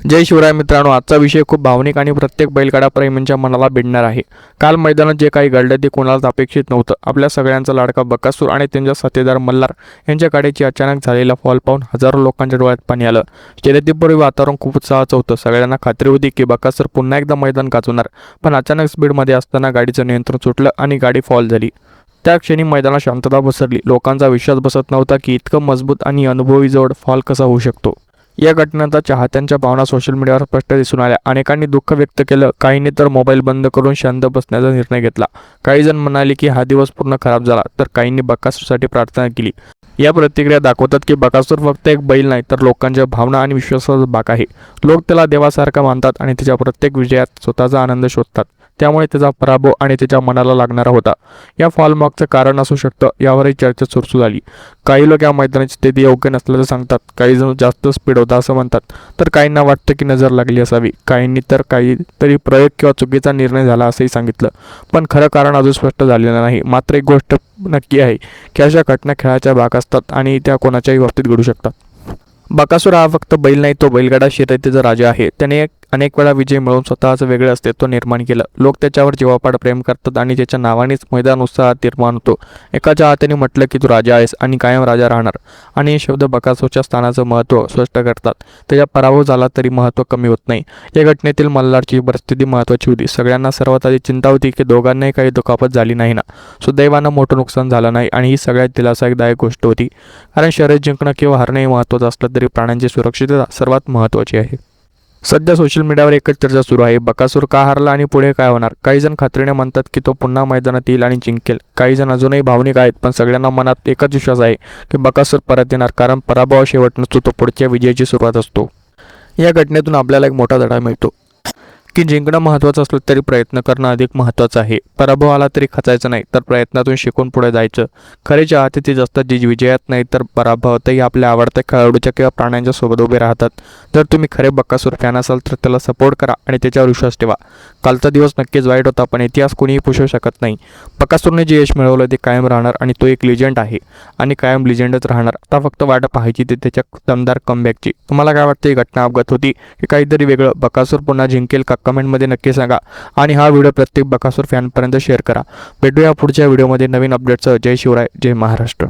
जय शिवराय मित्रांनो, आजचा विषय खूप भावनिक आणि प्रत्येक बैलगाडा प्रेमींच्या मनाला भिडणार आहे. काल मैदानात जे काही घडलं ते कोणालाच अपेक्षित नव्हतं. आपल्या सगळ्यांचा लाडका बकासूर आणि त्यांचा साथीदार मल्हार यांच्या गाडीची अचानक झालेला फॉल पाहून हजारो लोकांच्या डोळ्यात पाणी आलं. शर्यतीपूर्वी वातावरण खूप उत्साहाचं होतं. सगळ्यांना खात्री होती की बकासूर पुन्हा एकदा मैदान गाजवणार, पण अचानक स्पीडमध्ये असताना गाडीचं नियंत्रण सुटलं आणि गाडी फॉल झाली. त्या क्षणी मैदानात शांतता पसरली. लोकांचा विश्वास बसत नव्हता की इतकं मजबूत आणि अनुभवी जोड फॉल कसा होऊ शकतो. या घटनेनंतर चाहत्यांच्या भावना सोशल मीडियावर स्पष्ट दिसून आल्या. अनेकांनी दुःख व्यक्त केलं, काहींनी तर मोबाईल बंद करून शांत बसण्याचा निर्णय घेतला. काही जण म्हणाले की हा दिवस पूर्ण खराब झाला, तर काहींनी बकासूरसाठी प्रार्थना केली. या प्रतिक्रिया दाखवतात की बकासूर फक्त एक बैल नाही, तर लोकांच्या भावना आणि विश्वासाचा भाग आहे. लोक त्याला देवासारखा मानतात आणि त्याच्या प्रत्येक विजयात स्वतःचा आनंद शोधतात. त्यामुळे त्याचा पराभव आणि त्याच्या मनाला लागणारा होता. या फॉल मागचं कारण असू शकतं, यावरही चर्चा सुरू झाली. काही लोक या मैदानाची स्थिती योग्य नसल्याचं सांगतात, काही जण जास्त स्पीड होता असं म्हणतात, तर काहींना वाटतं की नजर लागली असावी. काहींनी तर काहीतरी प्रयोग किंवा चुकीचा निर्णय झाला असंही सांगितलं. पण खरं कारण अजून स्पष्ट झालेलं नाही. मात्र एक गोष्ट नक्की आहे की अशा घटना खेळाच्या भाग असतात आणि त्या कोणाच्याही बाबतीत घडू शकतात. बकासूर हा फक्त बैल नाही, तो बैलगाडा शर्यतीचा राजा आहे. त्याने अनेक वेळा विजय मिळवून स्वतःचं वेगळं अस्तित्व निर्माण केलं. लोक त्याच्यावर जीवापाड प्रेम करतात आणि त्याच्या नावानेच मैदान उत्साहात निर्माण होतो. एका चाहत्याने म्हटलं की तू राजा आहेस आणि कायम राजा राहणार. आणि हे शब्द बकासूरच्या स्थानाचं महत्त्व स्पष्ट करतात. त्याचा पराभव झाला तरी महत्त्व कमी होत नाही. या घटनेतील मल्हारची परिस्थिती महत्त्वाची होती. सगळ्यांना सर्वात आधी चिंता होती की दोघांनाही काही दुखापत झाली नाही ना. सुदैवानं मोठं नुकसान झालं नाही आणि ही सगळ्यात दिलासादायक गोष्ट होती. कारण शर्यत जिंकणं किंवा हरणंही महत्त्वाचं असलं तरी प्राण्यांची सुरक्षितता सर्वात महत्त्वाची आहे. सध्या सोशल मीडियावर एकच चर्चा सुरू आहे, बकासूर का हारला आणि पुढे काय होणार. काही जण खात्रीने म्हणतात की तो पुन्हा मैदानात येईल आणि जिंकेल. काही जण अजूनही भावनिक आहेत, पण सगळ्यांना मनात एकच विश्वास आहे की बकासूर परत येणार, कारण पराभव शेवट नसतो, तो पुढच्या विजयाची सुरुवात असतो. या घटनेतून आपल्याला एक मोठा धडा मिळतो की जिंकणं महत्त्वाचं असलं तरी प्रयत्न करणं अधिक महत्त्वाचं आहे. पराभव आला तरी खचायचं नाही, तर प्रयत्नातून शिकून पुढे जायचं. खरे चाहते तेच असतात जे विजयात नाही तर पराभवातही आपल्या आवडत्या खेळाडूच्या किंवा प्राण्यांच्या सोबत उभे राहतात. जर तुम्ही खरे बकासूर फॅन असाल तर त्याला सपोर्ट करा आणि त्याच्यावर विश्वास ठेवा. कालचा दिवस नक्कीच वाईट होता, पण इतिहास कोणीही पुसू शकत नाही. बकासूरने जे यश मिळवलं ते कायम राहणार आणि तो एक लिजेंड आहे आणि कायम लिजेंडच राहणार. आता फक्त वाट पाहायची ते त्याच्या दमदार कमबॅकची. तुम्हाला काय वाटतं, ही घटना अपघात होती की काहीतरी वेगळं? बकासूर पुन्हा जिंकेल का? कमेंटमध्ये नक्की सांगा आणि हा व्हिडिओ प्रत्येक बकासूर फॅनपर्यंत शेअर करा. भेटूया पुढच्या व्हिडिओमध्ये नवीन अपडेटसह. जय शिवराय, जय महाराष्ट्र.